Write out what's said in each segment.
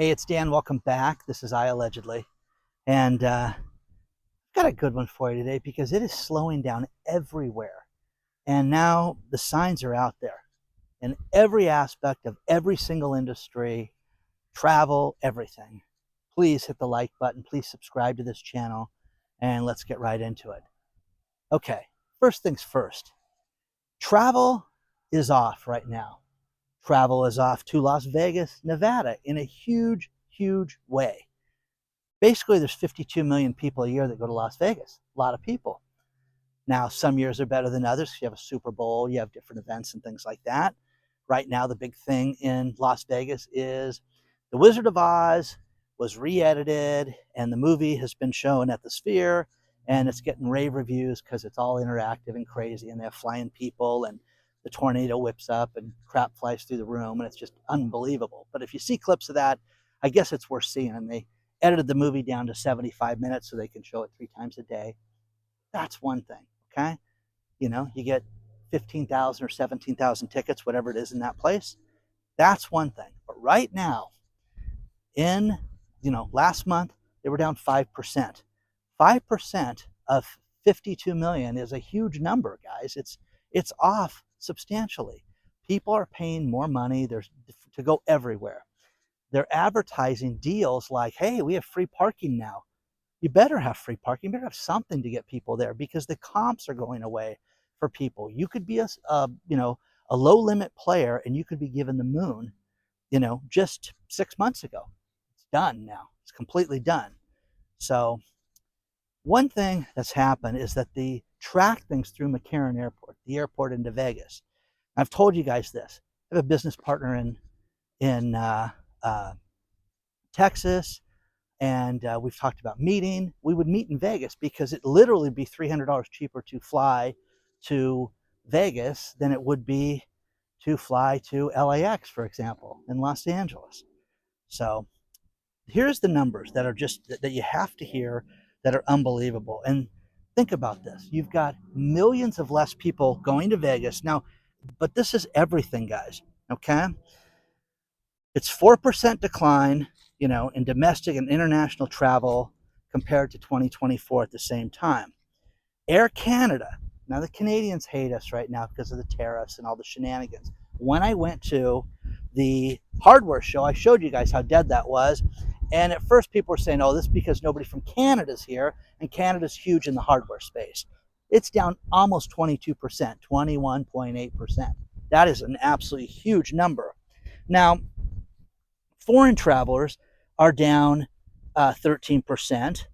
Hey, it's Dan. Welcome back. This is I Allegedly. And I've got a good one for you today because it is slowing down everywhere. And now the signs are out there in every aspect of every single industry, travel, everything. Please hit the like button. Please subscribe to this channel. And let's get right into it. Okay, first things first. Travel is off right now. Travel is off to Las Vegas, Nevada in a huge, huge way. Basically, there's 52 million people a year that go to Las Vegas. A lot of people. Now, some years are better than others. You have a Super Bowl, you have different events and things like that. Right now, the big thing in Las Vegas is The Wizard of Oz was re-edited, and the movie has been shown at the Sphere, and it's getting rave reviews because it's all interactive and crazy, and they have flying people, and the tornado whips up, and crap flies through the room, and it's just unbelievable. But if you see clips of that, I guess it's worth seeing, and they edited the movie down to 75 minutes so they can show it 3 times a day. That's one thing, okay? You get 15,000 or 17,000 tickets, whatever it is in that place. That's one thing. But right now, last month, they were down 5%. 5% of 52 million is a huge number, guys. It's off substantially. People are paying more money to go everywhere. They're advertising deals like, hey, we have free parking now. You better have free parking. You better have something to get people there because the comps are going away for people. You could be a low limit player and you could be given the moon, just 6 months ago. It's done now. It's completely done. So one thing that's happened is that they track things through McCarran Airport, the airport into Vegas. I've told you guys this. I have a business partner in Texas, and we've talked about meeting. We would meet in Vegas because it literally would be $300 cheaper to fly to Vegas than it would be to fly to LAX, for example, in Los Angeles. So here's the numbers that are that you have to hear that are unbelievable. And think about this. You've got millions of less people going to Vegas now, but this is everything, guys, okay? It's 4% decline, in domestic and international travel compared to 2024 at the same time. Air Canada. Now, the Canadians hate us right now because of the tariffs and all the shenanigans. When I went to the hardware show, I showed you guys how dead that was. And at first, people were saying, oh, this is because nobody from Canada's here, and Canada's huge in the hardware space. It's down almost 22%, 21.8%. That is an absolutely huge number. Now, foreign travelers are down 13%.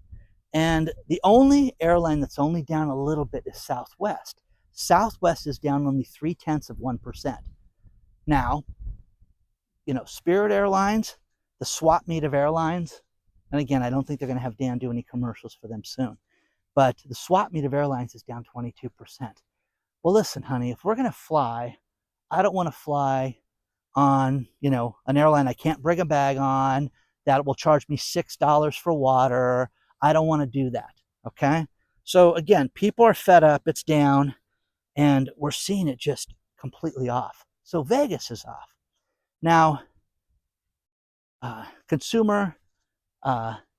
And the only airline that's only down a little bit is Southwest. Southwest is down only 0.3%. Now, Spirit Airlines, the swap meet of airlines, and again, I don't think they're going to have Dan do any commercials for them soon, but the swap meet of airlines is down 22%. Well, listen, honey, if we're going to fly, I don't want to fly on, an airline I can't bring a bag on that will charge me $6 for water. I don't want to do that, okay? So again, people are fed up, it's down, and we're seeing it just completely off. So Vegas is off. Now, consumer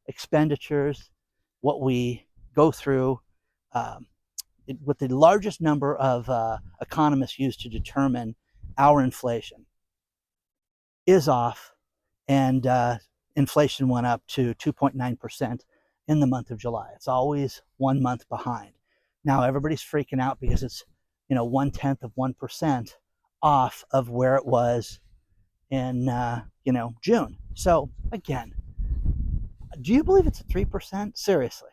expenditures, what we go through, what the largest number of economists use to determine our inflation is off, and inflation went up to 2.9% in the month of July. It's always 1 month behind. Now everybody's freaking out because it's 0.1% off of where it was in June. So again, do you believe it's at 3%? Seriously.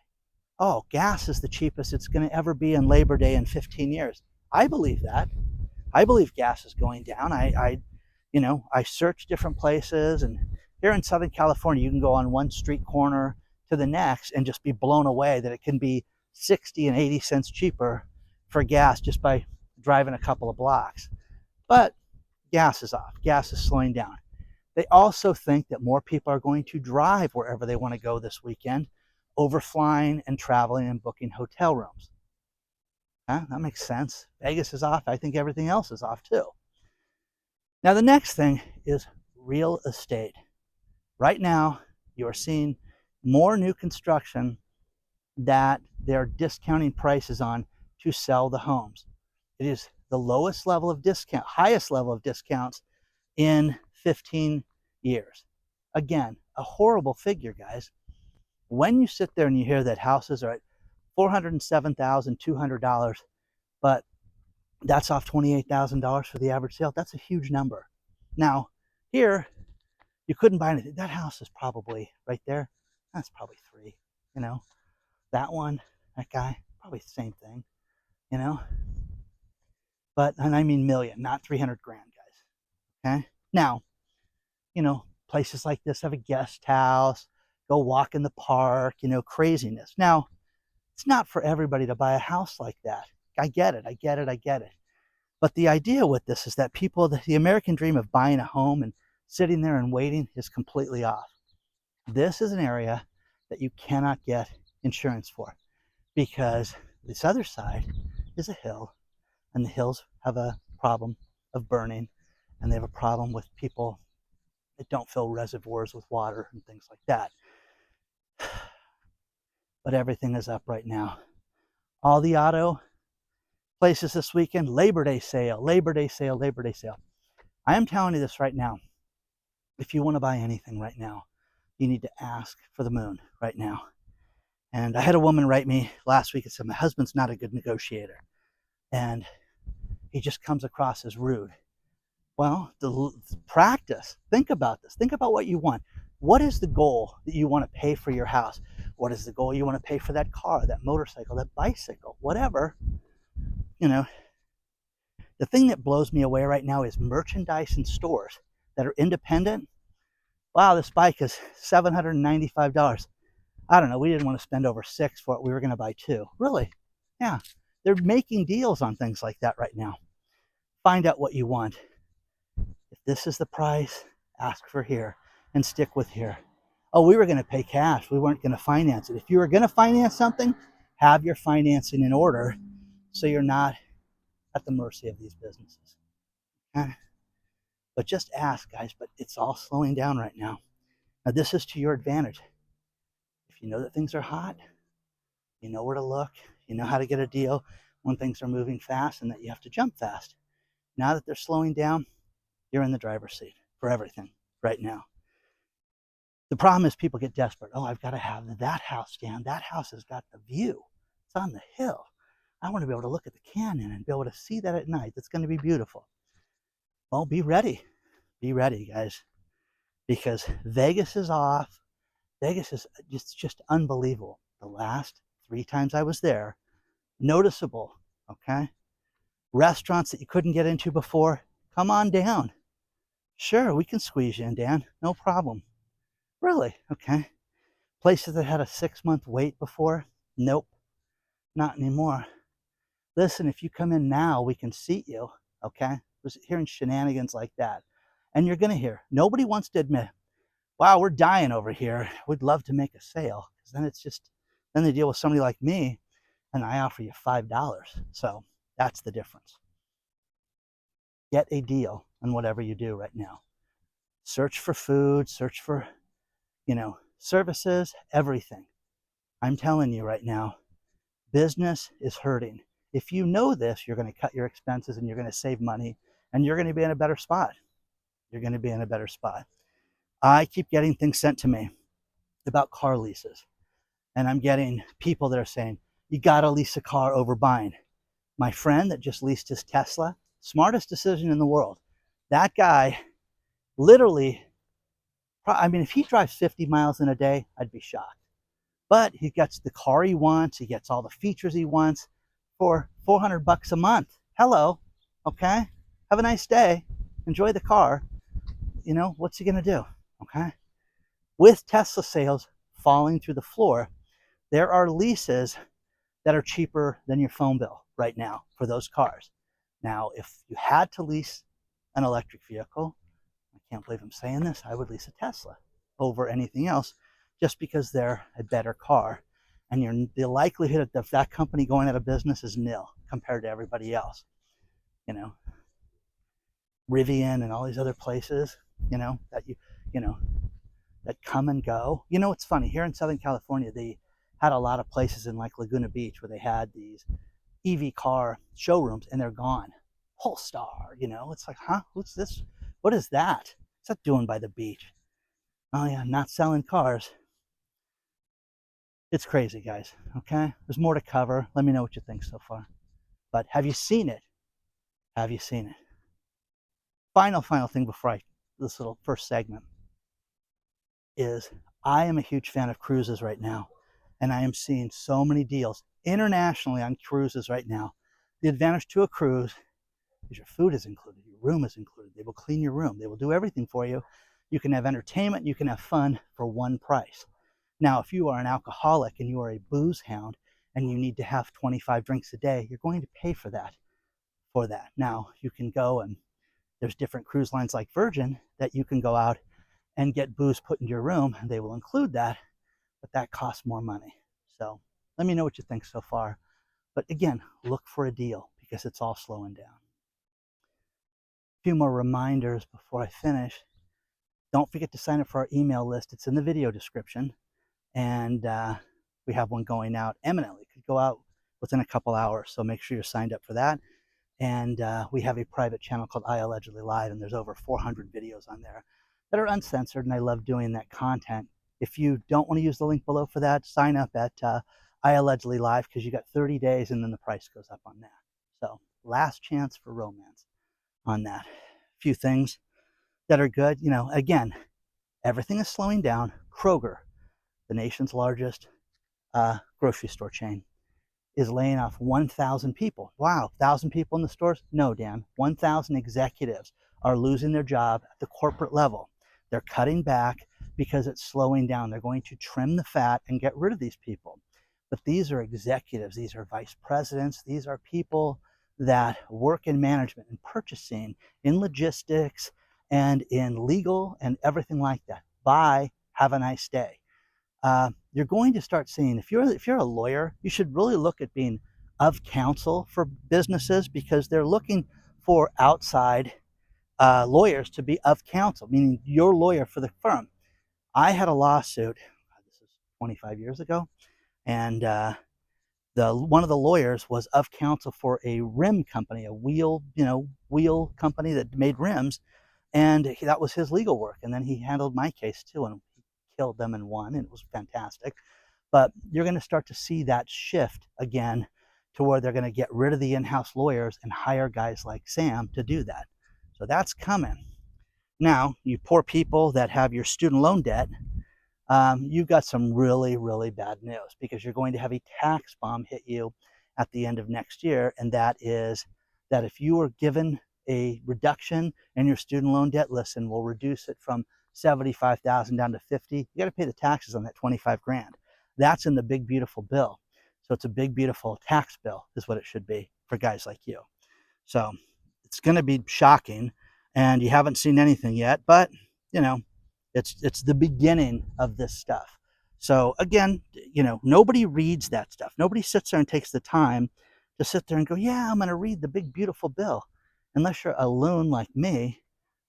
Oh, gas is the cheapest it's going to ever be on Labor Day in 15 years. I believe that. I believe gas is going down. I search different places, and here in Southern California, you can go on one street corner to the next and just be blown away that it can be 60 and 80 cents cheaper for gas just by driving a couple of blocks. But gas is off. Gas is slowing down. They also think that more people are going to drive wherever they want to go this weekend, over flying and traveling and booking hotel rooms. That makes sense. Vegas is off. I think everything else is off too. Now, the next thing is real estate. Right now, you are seeing more new construction that they're discounting prices on to sell the homes. It is the lowest level of discount, highest level of discounts in 15 years. Again, a horrible figure, guys. When you sit there and you hear that houses are at $407,200, but that's off $28,000 for the average sale, that's a huge number. Now, here, you couldn't buy anything. That house is probably right there. That's probably three, you know. That one, that guy, probably the same thing, you know. But, and I mean million, not 300 grand, guys. Okay. Now, places like this have a guest house, go walk in the park, craziness. Now, it's not for everybody to buy a house like that. I get it. But the idea with this is that the American dream of buying a home and sitting there and waiting is completely off. This is an area that you cannot get insurance for because this other side is a hill, and the hills have a problem of burning, and they have a problem with people that don't fill reservoirs with water and things like that. But everything is up right now. All the auto places this weekend, Labor Day sale. I am telling you this right now. If you want to buy anything right now, you need to ask for the moon right now. And I had a woman write me last week and said, my husband's not a good negotiator. And he just comes across as rude. Well, the practice. Think about this. Think about what you want. What is the goal that you want to pay for your house? What is the goal you want to pay for that car, that motorcycle, that bicycle, whatever? The thing that blows me away right now is merchandise in stores that are independent. Wow, this bike is $795. I don't know. We didn't want to spend over $600 for it. We were going to buy 2. Really? Yeah. They're making deals on things like that right now. Find out what you want. If this is the price, ask for here and stick with here. Oh, we were going to pay cash. We weren't going to finance it. If you were going to finance something, have your financing in order so you're not at the mercy of these businesses. Okay? But just ask, guys. But it's all slowing down right now. Now, this is to your advantage. If you know that things are hot, you know where to look, you know how to get a deal when things are moving fast and that you have to jump fast. Now that they're slowing down, you're in the driver's seat for everything right now. The problem is people get desperate. Oh, I've got to have that house, Dan. That house has got the view. It's on the hill. I want to be able to look at the canyon and be able to see that at night. It's going to be beautiful. Well, be ready. Be ready, guys. Because Vegas is off. Vegas is just unbelievable. The last 3 times I was there, noticeable, okay? Restaurants that you couldn't get into before, come on down. Sure, we can squeeze you in, Dan. No problem. Really? Okay. Places that had a 6-month wait before, nope, not anymore. Listen, if you come in now, we can seat you, okay? We're hearing shenanigans like that. And you're going to hear, nobody wants to admit, wow, we're dying over here. We'd love to make a sale. Because then they deal with somebody like me, and I offer you $5. So that's the difference. Get a deal on whatever you do right now. Search for food, search for, services, everything. I'm telling you right now, business is hurting. If you know this, you're going to cut your expenses and you're going to save money and you're going to be in a better spot. You're going to be in a better spot. I keep getting things sent to me about car leases. And I'm getting people that are saying, you got to lease a car over buying. My friend that just leased his Tesla, smartest decision in the world. That guy literally, if he drives 50 miles in a day, I'd be shocked. But he gets the car he wants. He gets all the features he wants for $400 a month. Hello. Okay. Have a nice day. Enjoy the car. What's he going to do? Okay. With Tesla sales falling through the floor, there are leases that are cheaper than your phone bill right now for those cars. Now, if you had to lease an electric vehicle, I can't believe I'm saying this, I would lease a Tesla over anything else just because they're a better car. And the likelihood of that company going out of business is nil compared to everybody else. Rivian and all these other places, that that come and go. You know, it's funny, here in Southern California, they had a lot of places in like Laguna Beach where they had these EV car showrooms, and they're gone. Polestar, you know, it's like, huh? What's this? What is that? What's that doing by the beach? Oh yeah, not selling cars. It's crazy, guys. Okay, there's more to cover. Let me know what you think so far. But have you seen it? Have you seen it? Final thing before this little first segment is I am a huge fan of cruises right now, and I am seeing so many deals internationally on cruises right now. The advantage to a cruise is your food is included, your room is included. They will clean your room, they will do everything for you. You can have entertainment, you can have fun for one price. Now, if you are an alcoholic and you are a booze hound and you need to have 25 drinks a day, you're going to pay for that. Now, you can go, and there's different cruise lines like Virgin that you can go out and get booze put in your room, and they will include that, but that costs more money. So let me know what you think so far. But again, look for a deal because it's all slowing down. A few more reminders before I finish. Don't forget to sign up for our email list. It's in the video description, and we have one going out imminently. It could go out within a couple hours, so make sure you're signed up for that. And we have a private channel called I Allegedly Live, and there's over 400 videos on there that are uncensored, and I love doing that content. If you don't want to use the link below for that, sign up at I Allegedly Live, because you got 30 days and then the price goes up on that. So last chance for romance on that. A few things that are good. You know, again, everything is slowing down. Kroger, the nation's largest grocery store chain, is laying off 1,000 people. Wow, 1,000 people in the stores? No, Dan. 1,000 executives are losing their job at the corporate level. They're cutting back because it's slowing down. They're going to trim the fat and get rid of these people. But these are executives, these are vice presidents, these are people that work in management and purchasing, in logistics, and in legal and everything like that. Bye, have a nice day. You're going to start seeing, if you're a lawyer, you should really look at being of counsel for businesses, because they're looking for outside lawyers to be of counsel, meaning your lawyer for the firm. I had a lawsuit, this is 25 years ago, and one of the lawyers was of counsel for a rim company, a wheel company that made rims, and that was his legal work. And then he handled my case too, and he killed them and won, and it was fantastic. But you're going to start to see that shift again to where they're going to get rid of the in-house lawyers and hire guys like Sam to do that. So that's coming. Now, you poor people that have your student loan debt, you've got some really, really bad news, because you're going to have a tax bomb hit you at the end of next year. And that is that if you were given a reduction in your student loan debt, listen, we'll reduce it from 75,000 down to 50. You got to pay the taxes on that 25 grand. That's in the big, beautiful bill. So it's a big, beautiful tax bill is what it should be for guys like you. So it's going to be shocking, and you haven't seen anything yet, but you know, it's the beginning of this stuff. So again, you know, nobody reads that stuff. Nobody sits there and takes the time to sit there and go, yeah, I'm going to read the big, beautiful bill, unless you're a loon like me,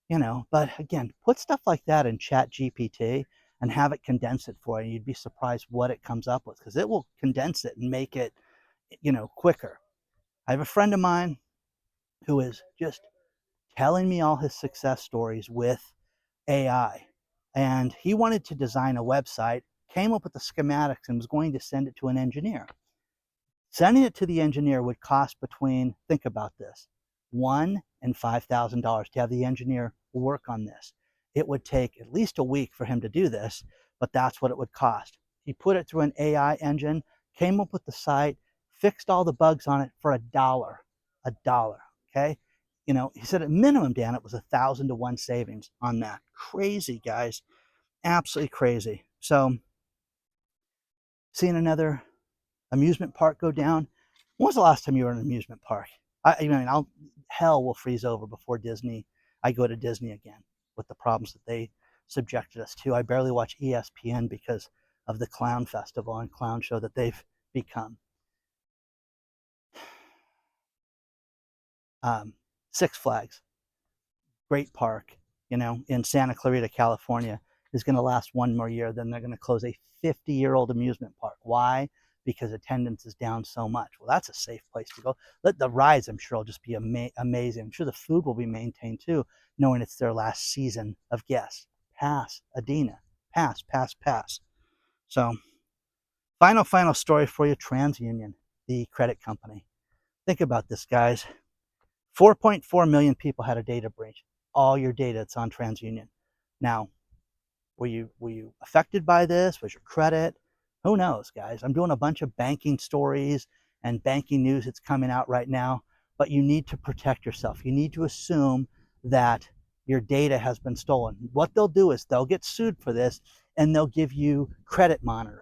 you know. But again, put stuff like that in Chat GPT and have it condense it for you. You'd be surprised what it comes up with, because it will condense it and make it, you know, quicker. I have a friend of mine who is just telling me all his success stories with AI. And he wanted to design a website, came up with the schematics, and was going to send it to an engineer. Sending it to the engineer would cost between, think about this, $1,000 and $5,000 to have the engineer work on this. It would take at least a week for him to do this, but that's what it would cost. He put it through an AI engine, came up with the site, fixed all the bugs on it for $1. Okay? You know, he said at minimum, Dan, it was 1,000 to 1 savings on that. Crazy, guys. Absolutely crazy. So, seeing another amusement park go down. When was the last time you were in an amusement park? I mean, hell will freeze over before I go to Disney again, with the problems that they subjected us to. I barely watch ESPN because of the clown festival and clown show that they've become. Six Flags, great park, you know, in Santa Clarita, California, is going to last one more year. Then they're going to close a 50-year-old amusement park. Why? Because attendance is down so much. Well, that's a safe place to go. Let the rides, I'm sure, will just be amazing. I'm sure the food will be maintained too, knowing it's their last season of guests. Pass, Adina. Pass, pass, pass. So, final story for you, TransUnion, the credit company. Think about this, guys. 4.4 million people had a data breach. All your data, it's on TransUnion. Now, were you affected by this? Was your credit? Who knows, guys? I'm doing a bunch of banking stories and banking news that's coming out right now, but you need to protect yourself. You need to assume that your data has been stolen. What they'll do is they'll get sued for this, and they'll give you credit monitoring.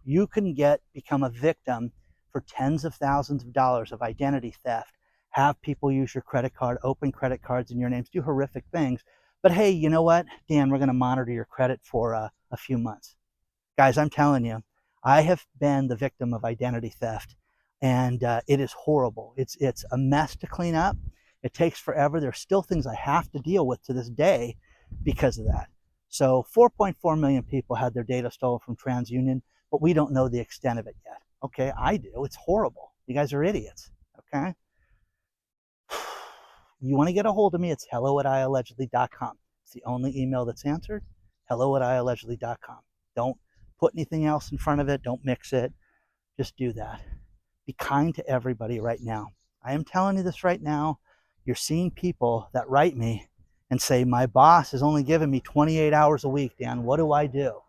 You can become a victim for tens of thousands of dollars of identity theft, have people use your credit card, open credit cards in your names, do horrific things. But hey, you know what, Dan, we're going to monitor your credit for a few months. Guys, I'm telling you, I have been the victim of identity theft, and it is horrible. It's a mess to clean up. It takes forever. There's still things I have to deal with to this day because of that. So 4.4 million people had their data stolen from TransUnion, but we don't know the extent of it yet. Okay, I do. It's horrible. You guys are idiots. Okay. You want to get a hold of me, it's hello@iallegedly.com. It's the only email that's answered, hello@iallegedly.com. Don't put anything else in front of it. Don't mix it. Just do that. Be kind to everybody right now. I am telling you this right now. You're seeing people that write me and say, my boss is only giving me 28 hours a week, Dan. What do I do?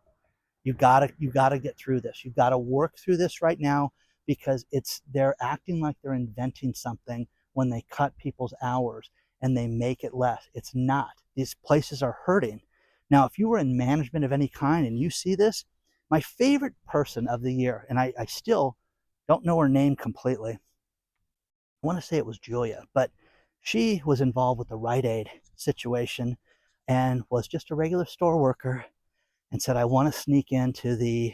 You gotta get through this. You gotta work through this right now, because they're acting like they're inventing something when they cut people's hours and they make it less. It's not. These places are hurting. Now, if you were in management of any kind and you see this, my favorite person of the year, and I still don't know her name completely. I want to say it was Julia, but she was involved with the Rite Aid situation and was just a regular store worker, and said, I want to sneak into the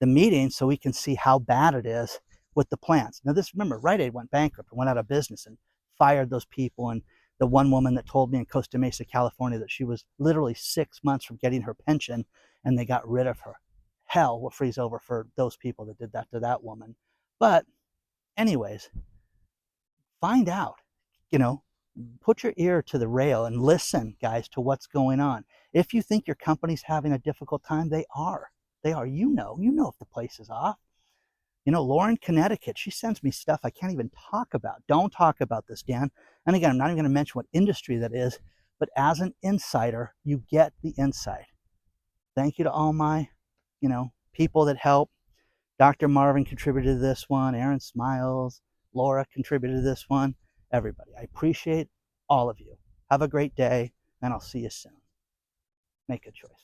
meeting so we can see how bad it is with the plants. Now, remember, Rite Aid went bankrupt and went out of business and fired those people. And the one woman that told me in Costa Mesa, California, that she was literally 6 months from getting her pension and they got rid of her. Hell will freeze over for those people that did that to that woman. But anyways, find out, put your ear to the rail and listen, guys, to what's going on. If you think your company's having a difficult time, they are. You know if the place is off. Lauren, Connecticut, she sends me stuff I can't even talk about. Don't talk about this, Dan. And again, I'm not even going to mention what industry that is, but as an insider, you get the insight. Thank you to all my, people that help. Dr. Marvin contributed to this one. Aaron Smiles, Laura contributed to this one. Everybody, I appreciate all of you. Have a great day, and I'll see you soon. Make good choices.